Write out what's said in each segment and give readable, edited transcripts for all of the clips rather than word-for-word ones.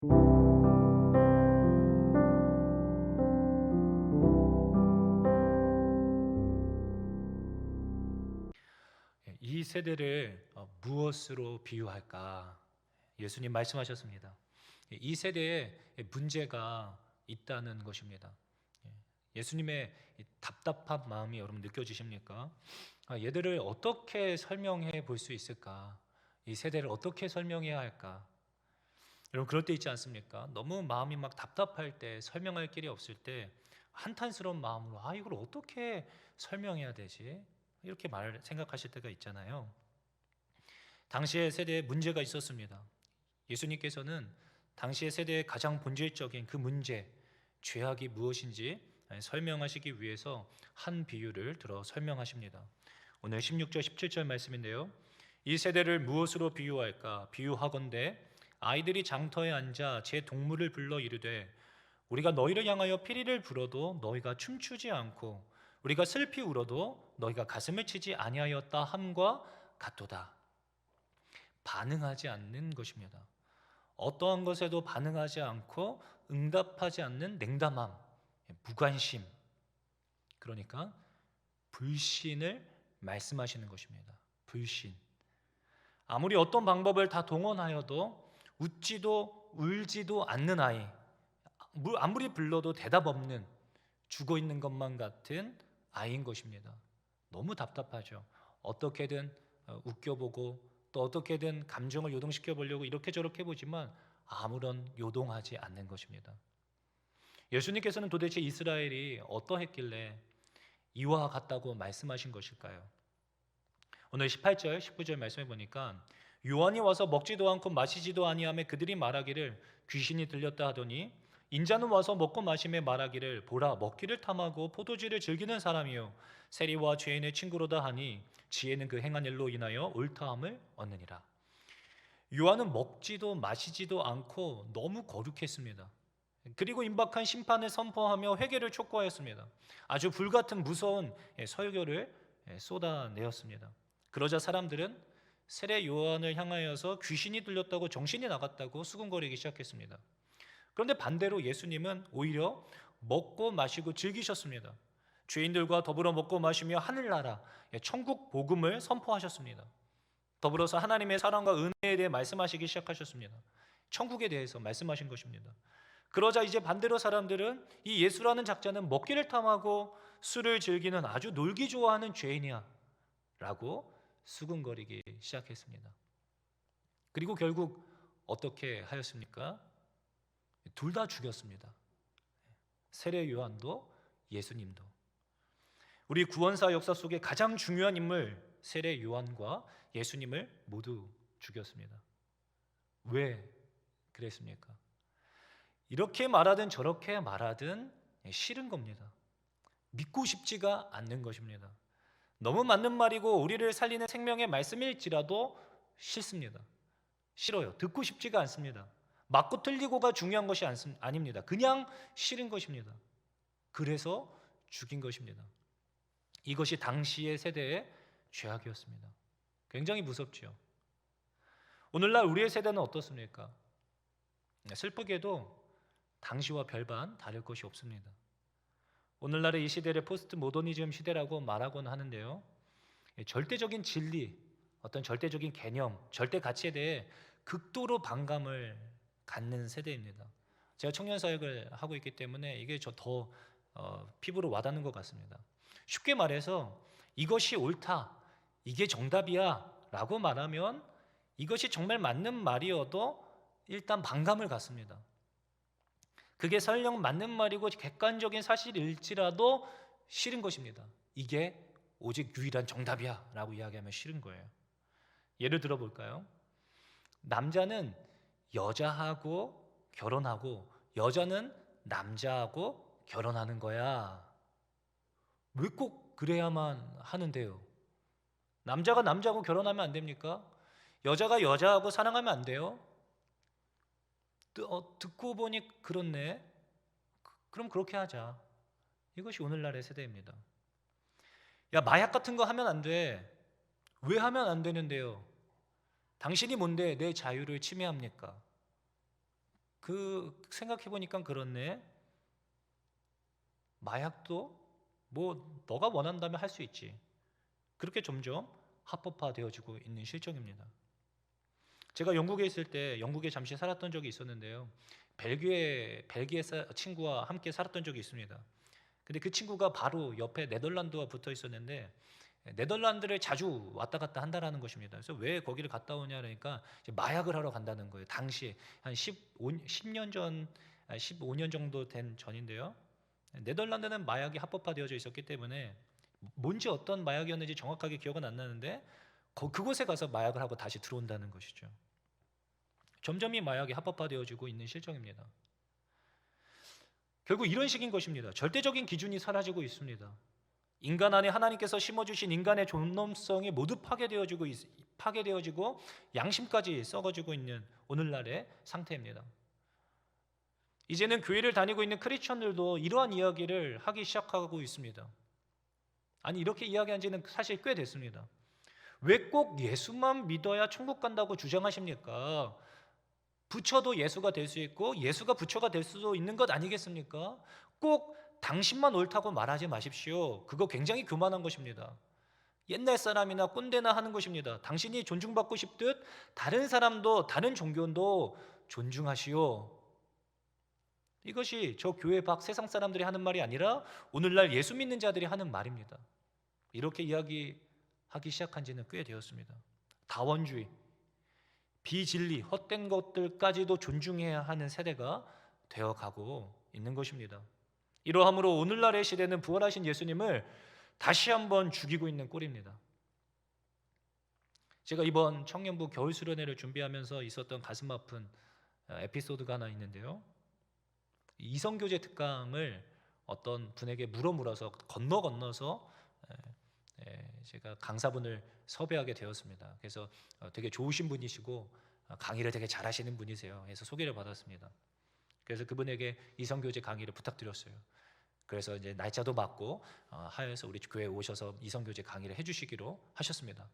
이 세대를 무엇으로 비유할까? 예수님 말씀하셨습니다. 이 세대에 문제가 있다는 것입니다. 예수님의 답답한 마음이 여러분 느껴지십니까? 얘들을 어떻게 설명해 볼 수 있을까? 이 세대를 어떻게 설명해야 할까? 여러분 그럴 때 있지 않습니까? 너무 마음이 막 답답할 때, 설명할 길이 없을 때 한탄스러운 마음으로 이걸 어떻게 설명해야 되지? 이렇게 생각하실 때가 있잖아요. 당시의 세대에 문제가 있었습니다. 예수님께서는 당시의 세대의 가장 본질적인 그 문제, 죄악이 무엇인지 설명하시기 위해서 한 비유를 들어 설명하십니다. 오늘 16절 17절 말씀인데요. 이 세대를 무엇으로 비유할까? 비유하건대 아이들이 장터에 앉아 제 동물을 불러 이르되 우리가 너희를 향하여 피리를 불어도 너희가 춤추지 않고 우리가 슬피 울어도 너희가 가슴을 치지 아니하였다 함과 같도다. 반응하지 않는 것입니다. 어떠한 것에도 반응하지 않고 응답하지 않는 냉담함, 무관심, 그러니까 불신을 말씀하시는 것입니다. 불신. 아무리 어떤 방법을 다 동원하여도 웃지도 울지도 않는 아이, 아무리 불러도 대답 없는 죽어 있는 것만 같은 아이인 것입니다. 너무 답답하죠. 어떻게든 웃겨보고 또 어떻게든 감정을 요동시켜 보려고 이렇게 저렇게 보지만 아무런 요동하지 않는 것입니다. 예수님께서는 도대체 이스라엘이 어떠했길래 이와 같다고 말씀하신 것일까요? 오늘 18절, 19절 말씀해 보니까 요한이 와서 먹지도 않고 마시지도 아니하며 그들이 말하기를 귀신이 들렸다 하더니 인자는 와서 먹고 마시며 말하기를 보라 먹기를 탐하고 포도주를 즐기는 사람이요 세리와 죄인의 친구로다 하니 지혜는 그 행한 일로 인하여 옳다함을 얻느니라. 요한은 먹지도 마시지도 않고 너무 거룩했습니다. 그리고 임박한 심판을 선포하며 회개를 촉구하였습니다. 아주 불같은 무서운 설교를 쏟아내었습니다. 그러자 사람들은 세례 요한을 향하여서 귀신이 들렸다고 정신이 나갔다고 수군거리기 시작했습니다. 그런데 반대로 예수님은 오히려 먹고 마시고 즐기셨습니다. 죄인들과 더불어 먹고 마시며 하늘나라, 천국 복음을 선포하셨습니다. 더불어서 하나님의 사랑과 은혜에 대해 말씀하시기 시작하셨습니다. 천국에 대해서 말씀하신 것입니다. 그러자 이제 반대로 사람들은 이 예수라는 작자는 먹기를 탐하고 술을 즐기는 아주 놀기 좋아하는 죄인이야 라고 수군거리기 시작했습니다. 그리고 결국 어떻게 하였습니까? 둘 다 죽였습니다. 세례 요한도 예수님도. 우리 구원사 역사 속에 가장 중요한 인물 세례 요한과 예수님을 모두 죽였습니다. 왜 그랬습니까? 이렇게 말하든 저렇게 말하든 싫은 겁니다. 믿고 싶지가 않는 것입니다. 너무 맞는 말이고 우리를 살리는 생명의 말씀일지라도 싫습니다. 싫어요. 듣고 싶지가 않습니다. 맞고 틀리고가 중요한 것이 아닙니다. 그냥 싫은 것입니다. 그래서 죽인 것입니다. 이것이 당시의 세대의 죄악이었습니다. 굉장히 무섭죠. 오늘날 우리의 세대는 어떻습니까? 슬프게도 당시와 별반 다를 것이 없습니다. 오늘날의 이 시대를 포스트 모더니즘 시대라고 말하곤 하는데요. 절대적인 진리, 어떤 절대적인 개념, 절대 가치에 대해 극도로 반감을 갖는 세대입니다. 제가 청년 사역을 하고 있기 때문에 이게 더 피부로 와닿는 것 같습니다. 쉽게 말해서 이것이 옳다, 이게 정답이야 라고 말하면 이것이 정말 맞는 말이어도 일단 반감을 갖습니다. 그게 설령 맞는 말이고 객관적인 사실일지라도 싫은 것입니다. 이게 오직 유일한 정답이야 라고 이야기하면 싫은 거예요. 예를 들어 볼까요? 남자는 여자하고 결혼하고 여자는 남자하고 결혼하는 거야. 왜 꼭 그래야만 하는데요? 남자가 남자하고 결혼하면 안 됩니까? 여자가 여자하고 사랑하면 안 돼요? 듣고 보니 그렇네. 그럼 그렇게 하자. 이것이 오늘날의 세대입니다. 야, 마약 같은 거 하면 안 돼. 왜 하면 안 되는데요? 당신이 뭔데 내 자유를 침해합니까? 생각해 보니까 그렇네. 마약도 뭐 너가 원한다면 할 수 있지. 그렇게 점점 합법화되어지고 있는 실정입니다. 제가 영국에 있을 때 영국에 잠시 살았던 적이 있었는데요. 벨기에 친구와 함께 살았던 적이 있습니다. 근데 그 친구가 바로 옆에 네덜란드와 붙어 있었는데 네덜란드를 자주 왔다 갔다 한다라는 것입니다. 그래서 왜 거기를 갔다 오냐 그러니까 이제 마약을 하러 간다는 거예요. 당시 한 10년 전, 15년 정도 된 전인데요. 네덜란드는 마약이 합법화되어져 있었기 때문에 뭔지 어떤 마약이었는지 정확하게 기억은 안 나는데 그곳에 가서 마약을 하고 다시 들어온다는 것이죠. 점점 이 마약이 합법화되어지고 있는 실정입니다. 결국 이런 식인 것입니다. 절대적인 기준이 사라지고 있습니다. 인간 안에 하나님께서 심어주신 인간의 존엄성이 모두 파괴되어지고 양심까지 썩어지고 있는 오늘날의 상태입니다. 이제는 교회를 다니고 있는 크리스천들도 이러한 이야기를 하기 시작하고 있습니다. 아니, 이렇게 이야기한 지는 사실 꽤 됐습니다. 왜 꼭 예수만 믿어야 천국 간다고 주장하십니까? 부처도 예수가 될 수 있고 예수가 부처가 될 수도 있는 것 아니겠습니까? 꼭 당신만 옳다고 말하지 마십시오. 그거 굉장히 교만한 것입니다. 옛날 사람이나 꼰대나 하는 것입니다. 당신이 존중받고 싶듯 다른 사람도 다른 종교도 존중하시오. 이것이 저 교회 밖 세상 사람들이 하는 말이 아니라 오늘날 예수 믿는 자들이 하는 말입니다. 이렇게 이야기하기 시작한 지는 꽤 되었습니다. 다원주의, 비진리, 헛된 것들까지도 존중해야 하는 세대가 되어가고 있는 것입니다. 이러함으로 오늘날의 시대는 부활하신 예수님을 다시 한번 죽이고 있는 꼴입니다. 제가 이번 청년부 겨울 수련회를 준비하면서 있었던 가슴 아픈 에피소드가 하나 있는데요. 이성교제 특강을 어떤 분에게 물어서 건너서 제가 강사분을 섭외하게 되었습니다. 그래서 되게 좋으신 분이시고 강의를 되게 잘하시는 분이세요. 그래서 소개를 받았습니다. 그래서 그분에게 이성교제 강의를 부탁드렸어요. 그래서 이제 날짜도 맞고 하여서 우리 교회에 오셔서 이성교제 강의를 해주시기로 하셨습니다.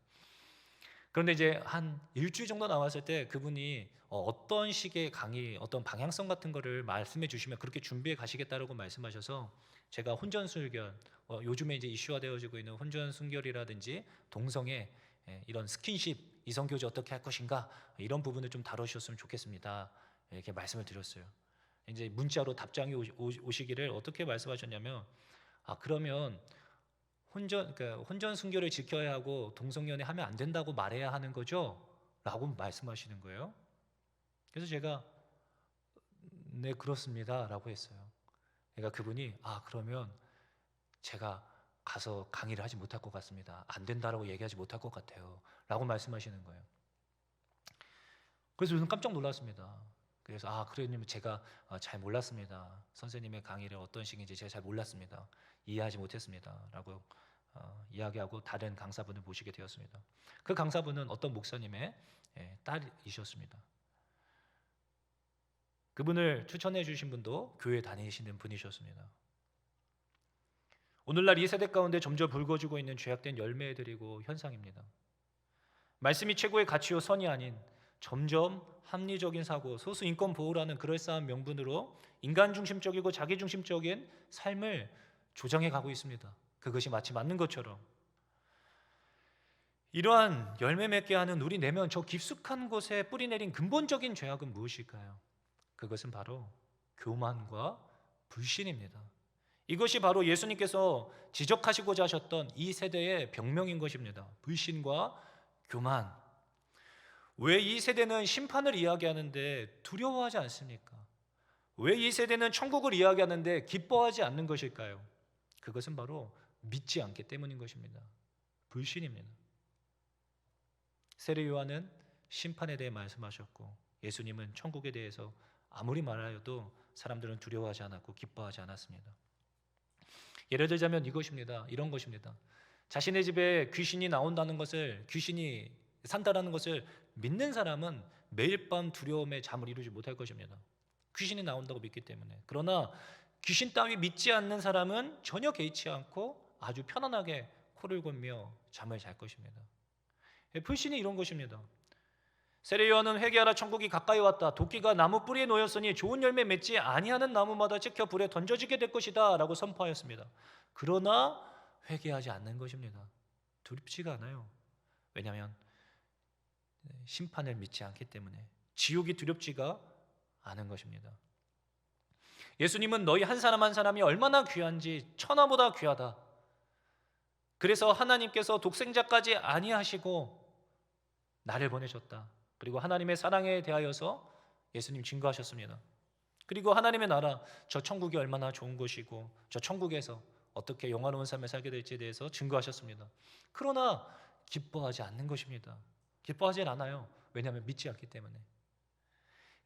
그런데 이제 한 일주일 정도 남았을 때 그분이 어떤 식의 강의, 어떤 방향성 같은 거를 말씀해 주시면 그렇게 준비해 가시겠다라고 말씀하셔서 제가 혼전순결, 요즘에 이제 이슈화 되어지고 있는 혼전순결이라든지 동성애, 이런 스킨십, 이성교제 어떻게 할 것인가 이런 부분을 좀 다루셨으면 좋겠습니다. 이렇게 말씀을 드렸어요. 이제 문자로 답장이 오시기를 어떻게 말씀하셨냐면, 그러면 혼전 순결을 지켜야 하고 동성연애 하면 안 된다고 말해야 하는 거죠? 라고 말씀하시는 거예요. 그래서 제가 네 그렇습니다 라고 했어요. 그러니까 그분이 그러면 제가 가서 강의를 하지 못할 것 같습니다. 안 된다라고 얘기하지 못할 것 같아요 라고 말씀하시는 거예요. 그래서 저는 깜짝 놀랐습니다. 그래서 그러면 제가 잘 몰랐습니다. 선생님의 강의를 어떤 식인지 제가 잘 몰랐습니다. 이해하지 못했습니다 라고 이야기하고 다른 강사분을 모시게 되었습니다. 그 강사분은 어떤 목사님의 딸이셨습니다. 그분을 추천해 주신 분도 교회 다니시는 분이셨습니다. 오늘날 이 세대 가운데 점점 불거지고 있는 죄악된 열매들이고 현상입니다. 말씀이 최고의 가치요 선이 아닌 점점 합리적인 사고, 소수 인권 보호라는 그럴싸한 명분으로 인간 중심적이고 자기 중심적인 삶을 조정해 가고 있습니다. 그것이 마치 맞는 것처럼. 이러한 열매 맺게 하는 우리 내면 저 깊숙한 곳에 뿌리내린 근본적인 죄악은 무엇일까요? 그것은 바로 교만과 불신입니다. 이것이 바로 예수님께서 지적하시고자 하셨던 이 세대의 병명인 것입니다. 불신과 교만. 왜 이 세대는 심판을 이야기하는데 두려워하지 않습니까? 왜 이 세대는 천국을 이야기하는데 기뻐하지 않는 것일까요? 그것은 바로 믿지 않기 때문인 것입니다. 불신입니다. 세례 요한은 심판에 대해 말씀하셨고 예수님은 천국에 대해서 아무리 말하여도 사람들은 두려워하지 않았고 기뻐하지 않았습니다. 예를 들자면 이것입니다. 이런 것입니다. 자신의 집에 귀신이 나온다는 것을, 귀신이 산다라는 것을 믿는 사람은 매일 밤 두려움에 잠을 이루지 못할 것입니다. 귀신이 나온다고 믿기 때문에. 그러나 귀신 따위 믿지 않는 사람은 전혀 개의치 않고 아주 편안하게 코를 골며 잠을 잘 것입니다. 불신이 이런 것입니다. 세례 요한은 회개하라 천국이 가까이 왔다. 도끼가 나무 뿌리에 놓였으니 좋은 열매 맺지 아니하는 나무마다 찍혀 불에 던져지게 될 것이다 라고 선포하였습니다. 그러나 회개하지 않는 것입니다. 두렵지가 않아요. 왜냐하면 심판을 믿지 않기 때문에 지옥이 두렵지가 않은 것입니다. 예수님은 너희 한 사람 한 사람이 얼마나 귀한지 천하보다 귀하다. 그래서 하나님께서 독생자까지 아니하시고 나를 보내셨다. 그리고 하나님의 사랑에 대하여서 예수님 증거하셨습니다. 그리고 하나님의 나라, 저 천국이 얼마나 좋은 곳이고 저 천국에서 어떻게 영화로운 삶을 살게 될지에 대해서 증거하셨습니다. 그러나 기뻐하지 않는 것입니다. 기뻐하지 않아요. 왜냐하면 믿지 않기 때문에.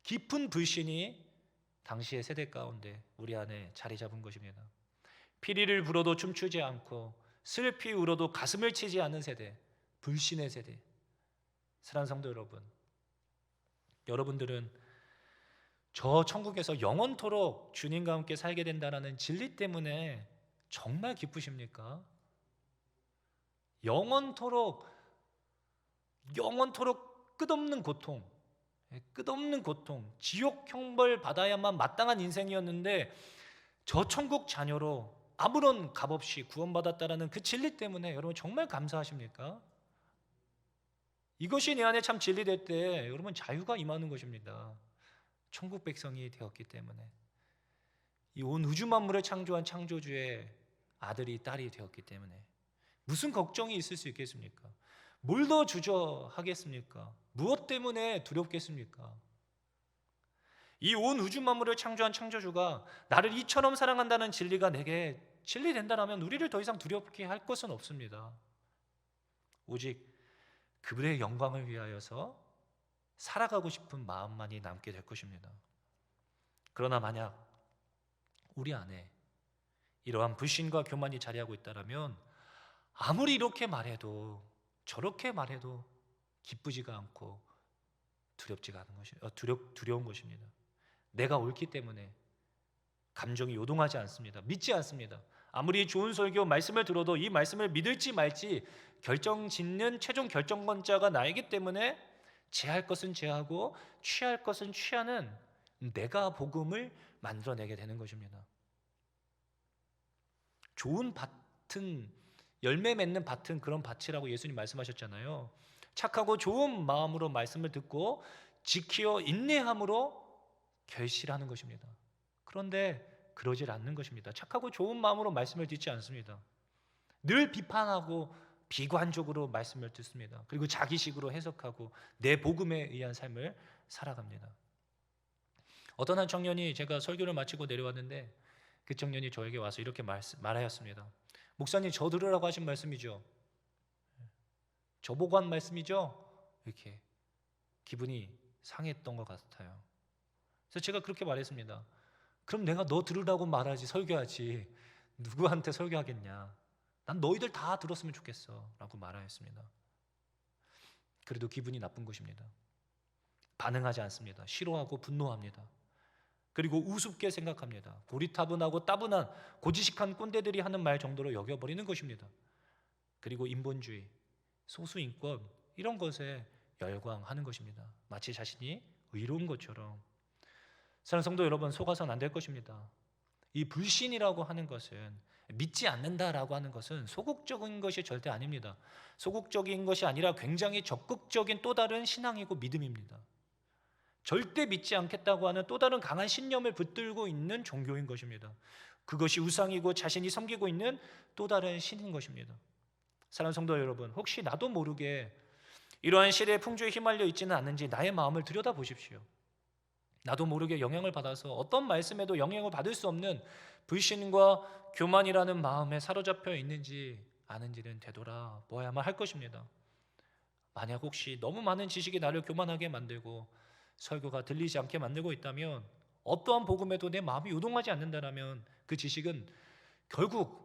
깊은 불신이 당시의 세대 가운데 우리 안에 자리 잡은 것입니다. 피리를 불어도 춤추지 않고 슬피 울어도 가슴을 치지 않는 세대, 불신의 세대. 사랑하는 성도 여러분, 여러분들은 저 천국에서 영원토록 주님과 함께 살게 된다는 진리 때문에 정말 기쁘십니까? 영원토록 끝없는 고통, 지옥 형벌 받아야만 마땅한 인생이었는데 저 천국 자녀로 아무런 값 없이 구원받았다라는 그 진리 때문에 여러분 정말 감사하십니까? 이것이 내 안에 참 진리될 때 여러분 자유가 임하는 것입니다. 천국 백성이 되었기 때문에 이 온 우주 만물을 창조한 창조주의 아들이 딸이 되었기 때문에 무슨 걱정이 있을 수 있겠습니까? 뭘 더 주저하겠습니까? 무엇 때문에 두렵겠습니까? 이 온 우주 만물을 창조한 창조주가 나를 이처럼 사랑한다는 진리가 내게 진리된다면 우리를 더 이상 두렵게 할 것은 없습니다. 오직 그분의 영광을 위하여서 살아가고 싶은 마음만이 남게 될 것입니다. 그러나 만약 우리 안에 이러한 불신과 교만이 자리하고 있다면 아무리 이렇게 말해도 저렇게 말해도 기쁘지가 않고 두려운 것입니다. 내가 옳기 때문에 감정이 요동하지 않습니다. 믿지 않습니다. 아무리 좋은 설교 말씀을 들어도 이 말씀을 믿을지 말지 결정짓는 최종 결정권자가 나이기 때문에 제할 것은 제하고 취할 것은 취하는 내가 복음을 만들어내게 되는 것입니다. 좋은 밭은 열매 맺는 밭은 그런 밭이라고 예수님 말씀하셨잖아요. 착하고 좋은 마음으로 말씀을 듣고 지키어 인내함으로 결실하는 것입니다. 그런데 그러질 않는 것입니다. 착하고 좋은 마음으로 말씀을 듣지 않습니다. 늘 비판하고 비관적으로 말씀을 듣습니다. 그리고 자기식으로 해석하고 내 복음에 의한 삶을 살아갑니다. 어떤 한 청년이 제가 설교를 마치고 내려왔는데 그 청년이 저에게 와서 이렇게 말하였습니다. 목사님, 저 들으라고 하신 말씀이죠? 저보고 한 말씀이죠? 이렇게 기분이 상했던 것 같아요. 그래서 제가 그렇게 말했습니다. 그럼 내가 너 들으라고 말하지 설교하지 누구한테 설교하겠냐? 난 너희들 다 들었으면 좋겠어 라고 말하였습니다. 그래도 기분이 나쁜 것입니다. 반응하지 않습니다. 싫어하고 분노합니다. 그리고 우습게 생각합니다. 고리타분하고 따분한 고지식한 꼰대들이 하는 말 정도로 여겨버리는 것입니다. 그리고 인본주의, 소수인권 이런 것에 열광하는 것입니다. 마치 자신이 의로운 것처럼. 사랑하는 성도 여러분, 속아서는 안 될 것입니다. 이 불신이라고 하는 것은, 믿지 않는다라고 하는 것은 소극적인 것이 절대 아닙니다. 소극적인 것이 아니라 굉장히 적극적인 또 다른 신앙이고 믿음입니다. 절대 믿지 않겠다고 하는 또 다른 강한 신념을 붙들고 있는 종교인 것입니다. 그것이 우상이고 자신이 섬기고 있는 또 다른 신인 것입니다. 사랑하는 성도 여러분, 혹시 나도 모르게 이러한 시대의 풍조에 휘말려 있지는 않는지 나의 마음을 들여다보십시오. 나도 모르게 영향을 받아서 어떤 말씀에도 영향을 받을 수 없는 불신과 교만이라는 마음에 사로잡혀 있는지 아는지는 되돌아보아야만 할 것입니다. 만약 혹시 너무 많은 지식이 나를 교만하게 만들고 설교가 들리지 않게 만들고 있다면, 어떠한 복음에도 내 마음이 요동하지 않는다면 그 지식은 결국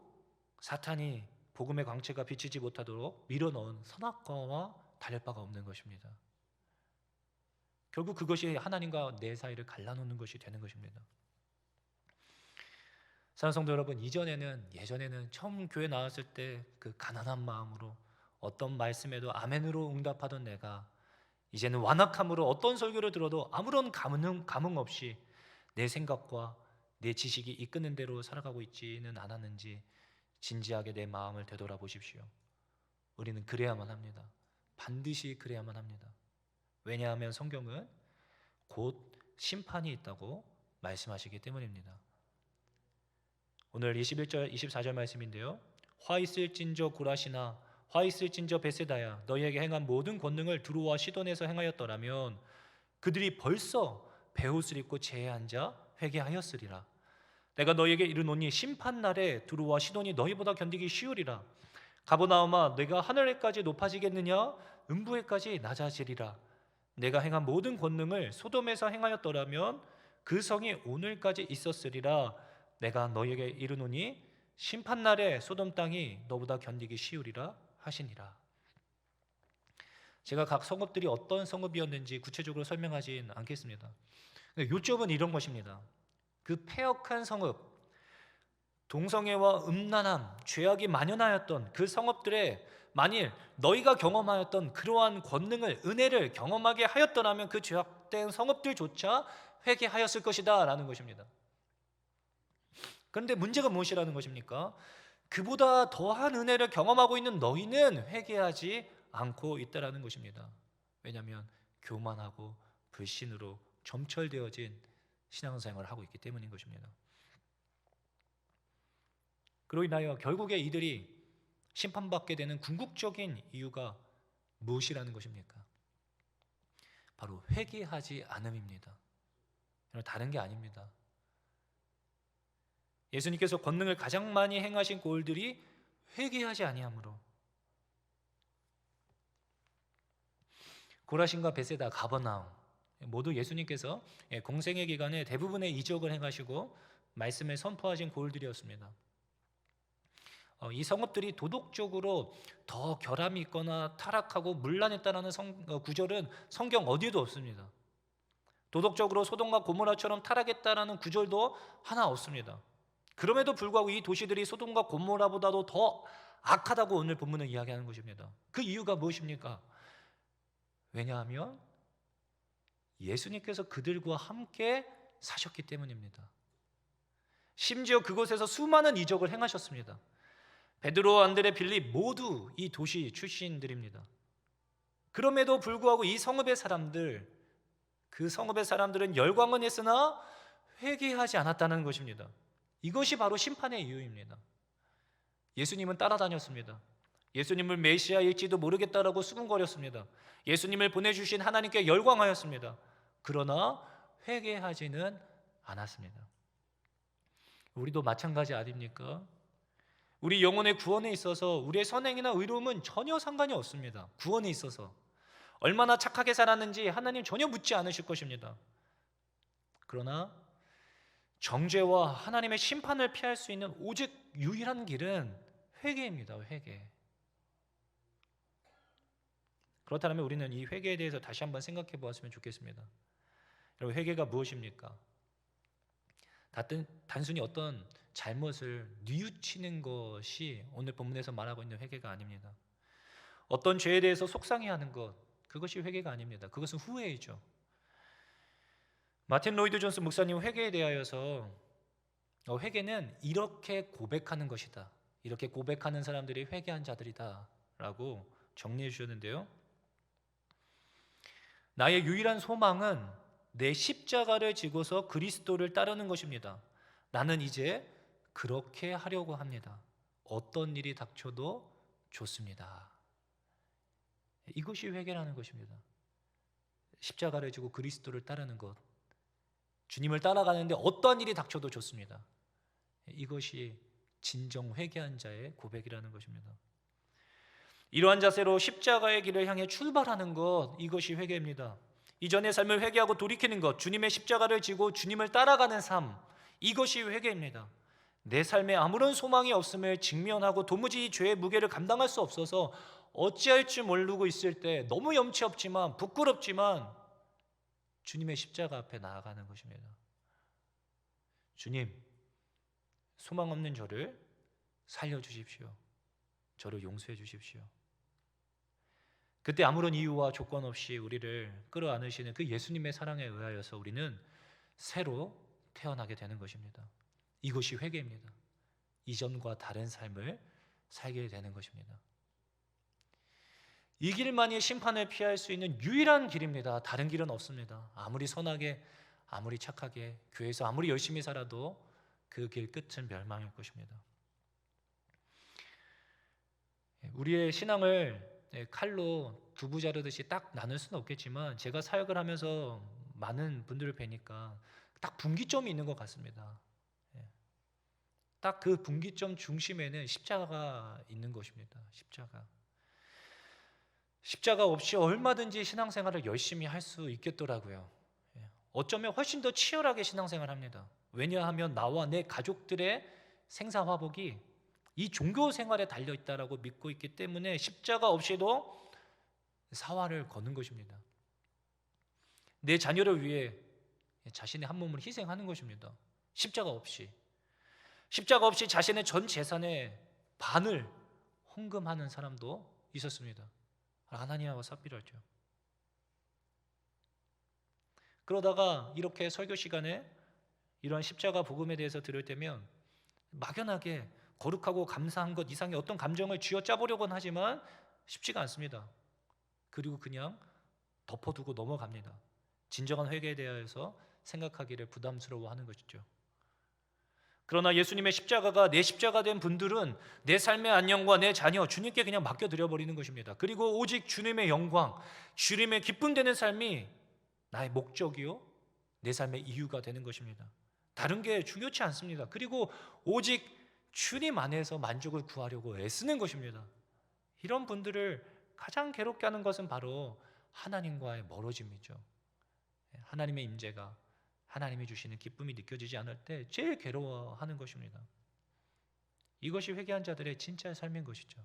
사탄이 복음의 광채가 비치지 못하도록 밀어넣은 선악과와 다를 바가 없는 것입니다. 결국 그것이 하나님과 내 사이를 갈라놓는 것이 되는 것입니다. 사랑하는 성도 여러분, 예전에는 처음 교회 나왔을 때 그 가난한 마음으로 어떤 말씀에도 아멘으로 응답하던 내가 이제는 완악함으로 어떤 설교를 들어도 아무런 감흥 없이 내 생각과 내 지식이 이끄는 대로 살아가고 있지는 않았는지 진지하게 내 마음을 되돌아보십시오. 우리는 그래야만 합니다. 반드시 그래야만 합니다. 왜냐하면 성경은 곧 심판이 있다고 말씀하시기 때문입니다. 오늘 21절 24절 말씀인데요, 화 있을진저 고라시나 화 있을진저 베세다야, 너희에게 행한 모든 권능을 두로와 시돈에서 행하였더라면 그들이 벌써 베옷을 입고 재에 앉아 회개하였으리라. 내가 너희에게 이르노니 심판날에 두로와 시돈이 너희보다 견디기 쉬우리라. 가버나움아, 내가 하늘에까지 높아지겠느냐? 음부에까지 낮아지리라. 내가 행한 모든 권능을 소돔에서 행하였더라면 그 성이 오늘까지 있었으리라. 내가 너희에게 이르노니 심판날에 소돔 땅이 너보다 견디기 쉬우리라 하시니라. 제가 각 성읍들이 어떤 성읍이었는지 구체적으로 설명하진 않겠습니다. 요점은 이런 것입니다. 그 패역한 성읍, 동성애와 음란함, 죄악이 만연하였던 그 성읍들에 만일 너희가 경험하였던 그러한 권능을, 은혜를 경험하게 하였더라면 그 죄악된 성읍들조차 회개하였을 것이다 라는 것입니다. 그런데 문제가 무엇이라는 것입니까? 그보다 더한 은혜를 경험하고 있는 너희는 회개하지 않고 있다라는 것입니다. 왜냐하면 교만하고 불신으로 점철되어진 신앙생활을 하고 있기 때문인 것입니다. 그로 인하여 결국에 이들이 심판받게 되는 궁극적인 이유가 무엇이라는 것입니까? 바로 회개하지 않음입니다. 다른 게 아닙니다. 예수님께서 권능을 가장 많이 행하신 고을들이 회개하지 아니하므로, 고라신과 베세다, 가버나움 모두 예수님께서 공생의 기간에 대부분의 이적을 행하시고 말씀을 선포하신 고을들이었습니다. 이 성읍들이 도덕적으로 더 결함이 있거나 타락하고 문란했다는 구절은 성경 어디에도 없습니다. 도덕적으로 소돔과 고모라처럼 타락했다는 구절도 하나 없습니다. 그럼에도 불구하고 이 도시들이 소돔과 고모라보다도 더 악하다고 오늘 본문은 이야기하는 것입니다. 그 이유가 무엇입니까? 왜냐하면 예수님께서 그들과 함께 사셨기 때문입니다. 심지어 그곳에서 수많은 이적을 행하셨습니다. 베드로, 안드레, 빌립 모두 이 도시 출신들입니다. 그럼에도 불구하고 이 성읍의 사람들, 그 성읍의 사람들은 열광은 했으나 회개하지 않았다는 것입니다. 이것이 바로 심판의 이유입니다. 예수님은 따라다녔습니다. 예수님을 메시아일지도 모르겠다라고 수군거렸습니다. 예수님을 보내주신 하나님께 열광하였습니다. 그러나 회개하지는 않았습니다. 우리도 마찬가지 아닙니까? 우리 영혼의 구원에 있어서 우리의 선행이나 의로움은 전혀 상관이 없습니다. 구원에 있어서 얼마나 착하게 살았는지 하나님 전혀 묻지 않으실 것입니다. 그러나 정죄와 하나님의 심판을 피할 수 있는 오직 유일한 길은 회개입니다. 회개. 그렇다면 우리는 이 회개에 대해서 다시 한번 생각해 보았으면 좋겠습니다. 여러분, 회개가 무엇입니까? 단순히 어떤 잘못을 뉘우치는 것이 오늘 본문에서 말하고 있는 회개가 아닙니다. 어떤 죄에 대해서 속상해하는 것, 그것이 회개가 아닙니다. 그것은 후회이죠. 마틴 로이드 존스 목사님 회개에 대하여서 회개는 이렇게 고백하는 것이다, 이렇게 고백하는 사람들이 회개한 자들이다 라고 정리해 주셨는데요, 나의 유일한 소망은 내 십자가를 지고서 그리스도를 따르는 것입니다. 나는 이제 그렇게 하려고 합니다. 어떤 일이 닥쳐도 좋습니다. 이것이 회개라는 것입니다. 십자가를 지고 그리스도를 따르는 것, 주님을 따라가는데 어떠한 일이 닥쳐도 좋습니다. 이것이 진정 회개한 자의 고백이라는 것입니다. 이러한 자세로 십자가의 길을 향해 출발하는 것, 이것이 회개입니다. 이전의 삶을 회개하고 돌이키는 것, 주님의 십자가를 지고 주님을 따라가는 삶, 이것이 회개입니다. 내 삶에 아무런 소망이 없음을 직면하고 도무지 이 죄의 무게를 감당할 수 없어서 어찌할 줄 모르고 있을 때 너무 염치 없지만 부끄럽지만 주님의 십자가 앞에 나아가는 것입니다. 주님, 소망 없는 저를 살려주십시오. 저를 용서해 주십시오. 그때 아무런 이유와 조건 없이 우리를 끌어안으시는 그 예수님의 사랑에 의하여서 우리는 새로 태어나게 되는 것입니다. 이것이 회개입니다. 이전과 다른 삶을 살게 되는 것입니다. 이 길만이 심판을 피할 수 있는 유일한 길입니다. 다른 길은 없습니다. 아무리 선하게, 아무리 착하게, 교회에서 아무리 열심히 살아도 그 길 끝은 멸망일 것입니다. 우리의 신앙을 칼로 두부 자르듯이 딱 나눌 수는 없겠지만, 제가 사역을 하면서 많은 분들을 뵈니까 딱 분기점이 있는 것 같습니다. 딱 그 분기점 중심에는 십자가가 있는 것입니다. 십자가 없이 얼마든지 신앙생활을 열심히 할 수 있겠더라고요. 어쩌면 훨씬 더 치열하게 신앙생활을 합니다. 왜냐하면 나와 내 가족들의 생사화복이 이 종교 생활에 달려 있다라고 믿고 있기 때문에 십자가 없이도 사활을 거는 것입니다. 내 자녀를 위해 자신의 한 몸을 희생하는 것입니다. 십자가 없이 자신의 전 재산의 반을 헌금하는 사람도 있었습니다. 아나니아와 삽비라죠. 그러다가 이렇게 설교 시간에 이러한 십자가 복음에 대해서 들을 때면 막연하게 거룩하고 감사한 것 이상의 어떤 감정을 쥐어짜보려고는 하지만 쉽지가 않습니다. 그리고 그냥 덮어두고 넘어갑니다. 진정한 회개에 대하여서 생각하기를 부담스러워하는 것이죠. 그러나 예수님의 십자가가 내 십자가 된 분들은 내 삶의 안녕과 내 자녀 주님께 그냥 맡겨드려 버리는 것입니다. 그리고 오직 주님의 영광, 주님의 기쁨 되는 삶이 나의 목적이요 내 삶의 이유가 되는 것입니다. 다른 게 중요치 않습니다. 그리고 오직 주님 안에서 만족을 구하려고 애쓰는 것입니다. 이런 분들을 가장 괴롭게 하는 것은 바로 하나님과의 멀어짐이죠. 하나님의 임재가, 하나님이 주시는 기쁨이 느껴지지 않을 때 제일 괴로워하는 것입니다. 이것이 회개한 자들의 진짜 삶인 것이죠.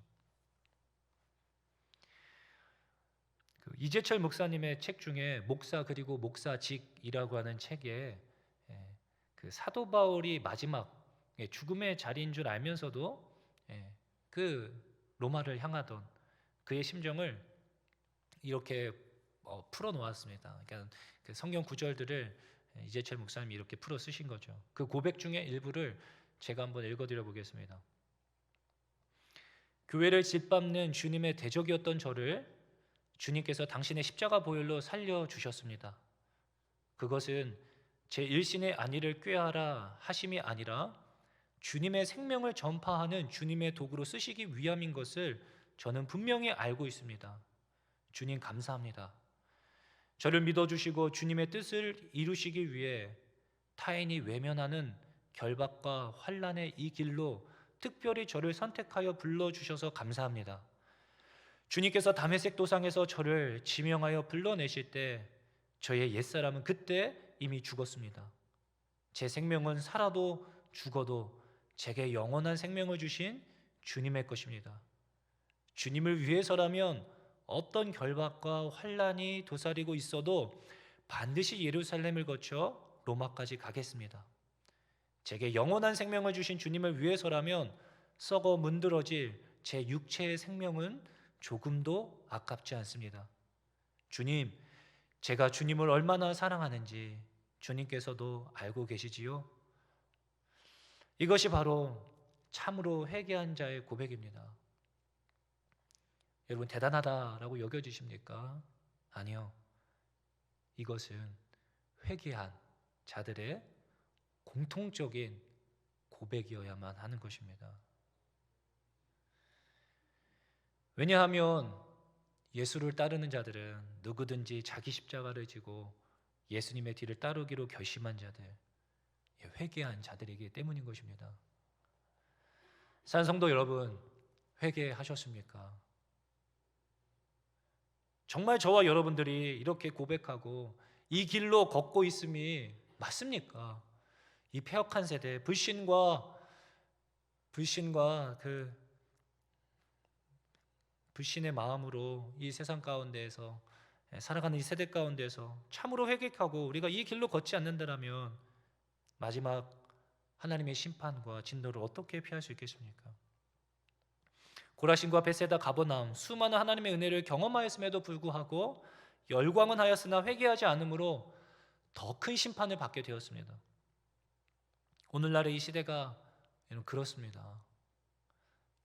이재철 목사님의 책 중에 목사 그리고 목사직이라고 하는 책에 그 사도 바울이 마지막 죽음의 자리인 줄 알면서도 그 로마를 향하던 그의 심정을 이렇게 풀어 놓았습니다. 그러니까 그 성경 구절들을 이재철 목사님이 이렇게 풀어 쓰신 거죠. 그 고백 중에 일부를 제가 한번 읽어드려 보겠습니다. 교회를 짓밟는 주님의 대적이었던 저를 주님께서 당신의 십자가 보혈로 살려주셨습니다. 그것은 제 일신의 안위를 꾀하라 하심이 아니라 주님의 생명을 전파하는 주님의 도구로 쓰시기 위함인 것을 저는 분명히 알고 있습니다. 주님 감사합니다. 저를 믿어주시고 주님의 뜻을 이루시기 위해 타인이 외면하는 결박과 환난의 이 길로 특별히 저를 선택하여 불러주셔서 감사합니다. 주님께서 다메섹 도상에서 저를 지명하여 불러내실 때 저의 옛사람은 그때 이미 죽었습니다. 제 생명은 살아도 죽어도 제게 영원한 생명을 주신 주님의 것입니다. 주님을 위해서라면 어떤 결박과 환난이 도사리고 있어도 반드시 예루살렘을 거쳐 로마까지 가겠습니다. 제게 영원한 생명을 주신 주님을 위해서라면 썩어 문드러질 제 육체의 생명은 조금도 아깝지 않습니다. 주님, 제가 주님을 얼마나 사랑하는지 주님께서도 알고 계시지요? 이것이 바로 참으로 회개한 자의 고백입니다. 여러분 대단하다라고 여겨지십니까? 아니요. 이것은 회개한 자들의 공통적인 고백이어야만 하는 것입니다. 왜냐하면 예수를 따르는 자들은 누구든지 자기 십자가를 지고 예수님의 뒤를 따르기로 결심한 자들, 회개한 자들이기 때문인 것입니다. 사랑하는 성도 여러분, 회개하셨습니까? 정말 저와 여러분들이 이렇게 고백하고 이 길로 걷고 있음이 맞습니까? 이 폐역한 세대, 불신과 그 불신의 마음으로 이 세상 가운데에서 살아가는 이 세대 가운데서 참으로 회개하고 우리가 이 길로 걷지 않는다면 마지막 하나님의 심판과 진노를 어떻게 피할 수 있겠습니까? 고라신과 벳세다, 가버나움 수많은 하나님의 은혜를 경험하였음에도 불구하고 열광은 하였으나 회개하지 않으므로 더 큰 심판을 받게 되었습니다. 오늘날의 이 시대가 그렇습니다.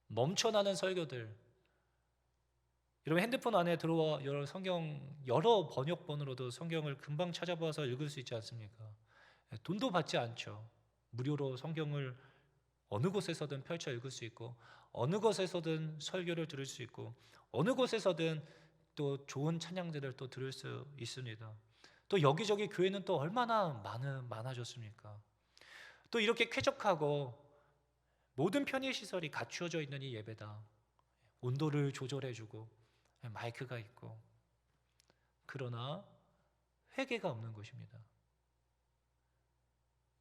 넘쳐나는 설교들, 여러분 핸드폰 안에 들어와 여러 번역본으로도 성경을 금방 찾아봐서 읽을 수 있지 않습니까? 돈도 받지 않죠. 무료로 성경을 어느 곳에서든 펼쳐 읽을 수 있고, 어느 곳에서든 설교를 들을 수 있고, 어느 곳에서든 또 좋은 찬양들을 또 들을 수 있습니다. 또 여기저기 교회는 또 얼마나 많아졌습니까? 또 이렇게 쾌적하고 모든 편의시설이 갖추어져 있는 이 예배당, 온도를 조절해주고 마이크가 있고, 그러나 회개가 없는 것입니다.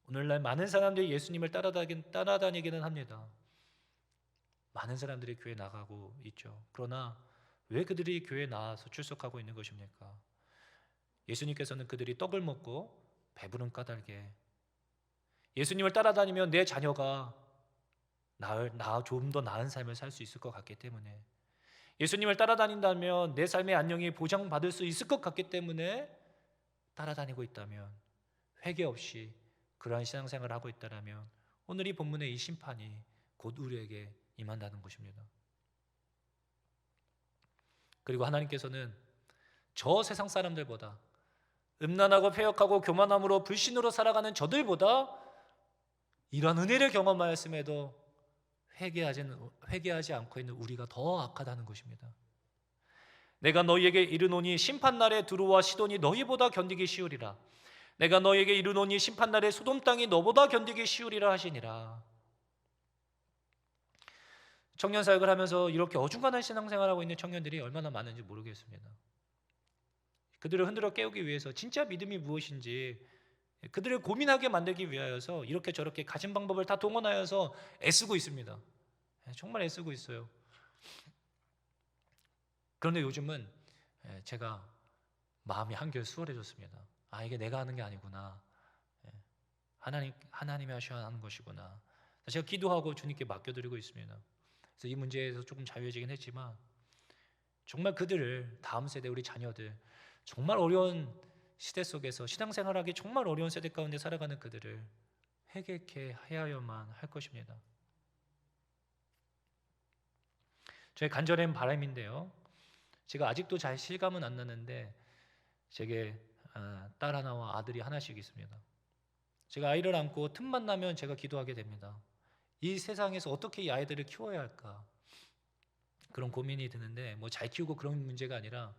오늘날 많은 사람들이 예수님을 따라다니기는 합니다. 많은 사람들이 교회 나가고 있죠. 그러나 왜 그들이 교회에 나와서 출석하고 있는 것입니까? 예수님께서는 그들이 떡을 먹고 배부른 까닭에, 예수님을 따라다니면 내 자녀가 좀 더 나은 삶을 살 수 있을 것 같기 때문에, 예수님을 따라다닌다면 내 삶의 안녕이 보장받을 수 있을 것 같기 때문에 따라다니고 있다면, 회개 없이 그러한 신앙생활을 하고 있다면 오늘 이 본문의 이 심판이 곧 우리에게 임한다는 것입니다. 그리고 하나님께서는 저 세상 사람들보다, 음란하고 패역하고 교만함으로 불신으로 살아가는 저들보다 이러한 은혜를 경험하였음에도 회개하지 않고 있는 우리가 더 악하다는 것입니다. 내가 너희에게 이르노니 심판날에 두로와 시돈이 너희보다 견디기 쉬우리라. 내가 너희에게 이르노니 심판날에 소돔 땅이 너보다 견디기 쉬우리라 하시니라. 청년 사역을 하면서 이렇게 어중간한 신앙생활하고 있는 청년들이 얼마나 많은지 모르겠습니다. 그들을 흔들어 깨우기 위해서 진짜 믿음이 무엇인지 그들을 고민하게 만들기 위하여서 이렇게 저렇게 가진 방법을 다 동원하여서 애쓰고 있습니다. 정말 애쓰고 있어요. 그런데 요즘은 제가 마음이 한결 수월해졌습니다. 아, 이게 내가 하는 게 아니구나. 하나님이 하셔야 하는 것이구나. 제가 기도하고 주님께 맡겨드리고 있습니다. 그래서 이 문제에서 조금 자유해지긴 했지만, 정말 그들을, 다음 세대 우리 자녀들, 정말 어려운 시대 속에서 신앙생활하기 정말 어려운 세대 가운데 살아가는 그들을 회개케 하여야만 할 것입니다. 저의 간절한 바람인데요, 제가 아직도 잘 실감은 안 나는데 제게 딸 하나와 아들이 하나씩 있습니다. 제가 아이를 안고 틈만 나면 제가 기도하게 됩니다. 이 세상에서 어떻게 이 아이들을 키워야 할까, 그런 고민이 드는데, 뭐 잘 키우고 그런 문제가 아니라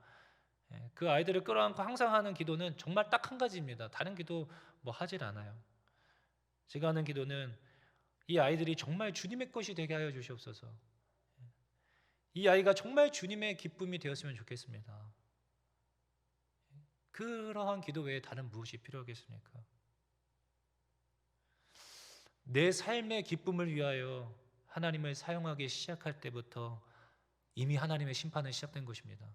그 아이들을 끌어안고 항상 하는 기도는 정말 딱 한 가지입니다. 다른 기도 뭐 하질 않아요. 제가 하는 기도는 이 아이들이 정말 주님의 것이 되게 하여 주시옵소서. 이 아이가 정말 주님의 기쁨이 되었으면 좋겠습니다. 그러한 기도 외에 다른 무엇이 필요하겠습니까? 내 삶의 기쁨을 위하여 하나님을 사용하기 시작할 때부터 이미 하나님의 심판은 시작된 것입니다.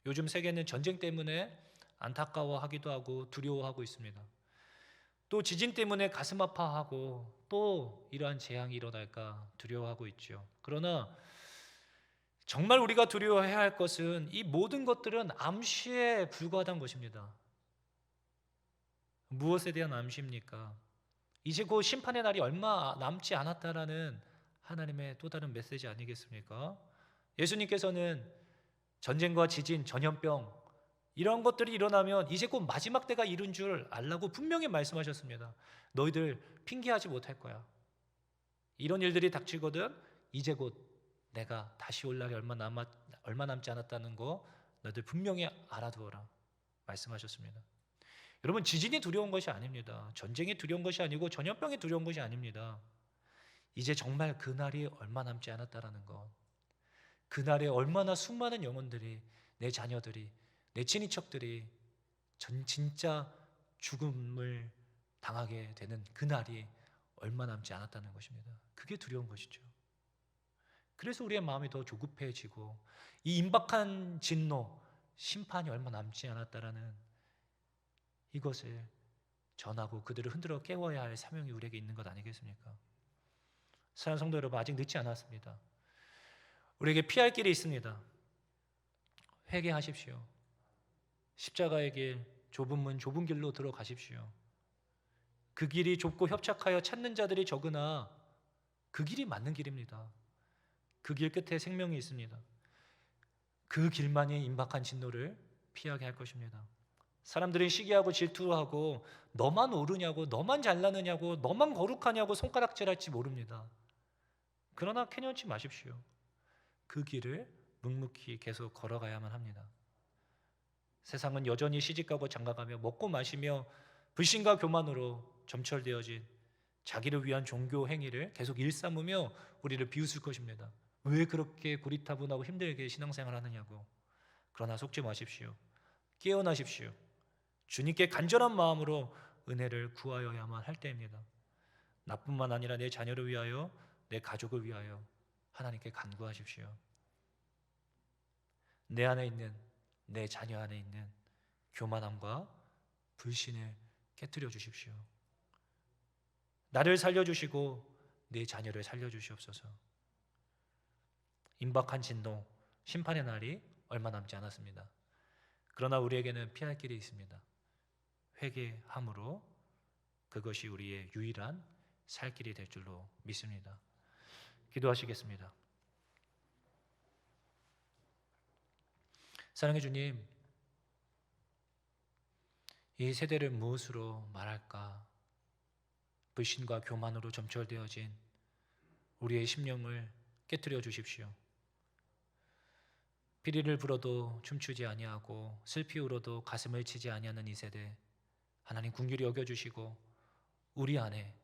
요즘 세계는 전쟁 때문에 안타까워하기도 하고 두려워하고 있습니다. 또 지진 때문에 가슴 아파하고 또 이러한 재앙이 일어날까 두려워하고 있죠. 그러나 정말 우리가 두려워해야 할 것은 이 모든 것들은 암시에 불과하다는 것입니다. 무엇에 대한 암시입니까? 이제 곧 심판의 날이 얼마 남지 않았다라는 하나님의 또 다른 메시지 아니겠습니까? 예수님께서는 전쟁과 지진, 전염병 이런 것들이 일어나면 이제 곧 마지막 때가 이른 줄 알라고 분명히 말씀하셨습니다. 너희들 핑계하지 못할 거야. 이런 일들이 닥치거든 이제 곧 내가 다시 올 날이 얼마 남지 않았다는 거 너희들 분명히 알아두어라 말씀하셨습니다. 여러분, 지진이 두려운 것이 아닙니다. 전쟁이 두려운 것이 아니고 전염병이 두려운 것이 아닙니다. 이제 정말 그날이 얼마 남지 않았다라는 것, 그날에 얼마나 수많은 영혼들이, 내 자녀들이, 내 친인척들이 진짜 죽음을 당하게 되는 그날이 얼마 남지 않았다는 것입니다. 그게 두려운 것이죠. 그래서 우리의 마음이 더 조급해지고 이 임박한 진노, 심판이 얼마 남지 않았다라는 이것을 전하고 그들을 흔들어 깨워야 할 사명이 우리에게 있는 것 아니겠습니까? 사랑하는 성도 여러분, 아직 늦지 않았습니다. 우리에게 피할 길이 있습니다. 회개하십시오. 십자가의 길, 좁은 문, 좁은 길로 들어가십시오. 그 길이 좁고 협착하여 찾는 자들이 적으나 그 길이 맞는 길입니다. 그 길 끝에 생명이 있습니다. 그 길만이 임박한 진노를 피하게 할 것입니다. 사람들이 시기하고 질투하고 너만 옳으냐고, 너만 잘나느냐고, 너만 거룩하냐고 손가락질할지 모릅니다. 그러나 캐년치 마십시오. 그 길을 묵묵히 계속 걸어가야만 합니다. 세상은 여전히 시집가고 장가가며 먹고 마시며 불신과 교만으로 점철되어진 자기를 위한 종교 행위를 계속 일삼으며 우리를 비웃을 것입니다. 왜 그렇게 고리타분하고 힘들게 신앙생활 하느냐고. 그러나 속지 마십시오. 깨어나십시오. 주님께 간절한 마음으로 은혜를 구하여야만 할 때입니다. 나뿐만 아니라 내 자녀를 위하여, 내 가족을 위하여 하나님께 간구하십시오. 내 안에 있는, 내 자녀 안에 있는 교만함과 불신을 깨뜨려 주십시오. 나를 살려주시고 내 자녀를 살려주시옵소서. 임박한 진노, 심판의 날이 얼마 남지 않았습니다. 그러나 우리에게는 피할 길이 있습니다. 회개함으로 그것이 우리의 유일한 살 길이 될 줄로 믿습니다. 기도하시겠습니다. 사랑해 주님, 이 세대를 무엇으로 말할까? 불신과 교만으로 점철되어진 우리의 심령을 깨뜨려 주십시오. 피리를 불어도 춤추지 아니하고 슬피 울어도 가슴을 치지 아니하는 이 세대, 하나님 긍휼히 여겨주시고 우리 안에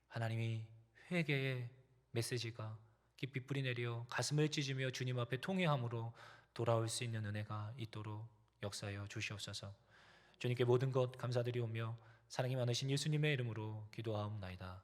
하나님이 회개의 메시지가 깊이 뿌리내려 가슴을 찢으며 주님 앞에 통회함으로 돌아올 수 있는 은혜가 있도록 역사하여 주시옵소서. 주님께 모든 것 감사드리오며 사랑이 많으신 예수님의 이름으로 기도하옵나이다.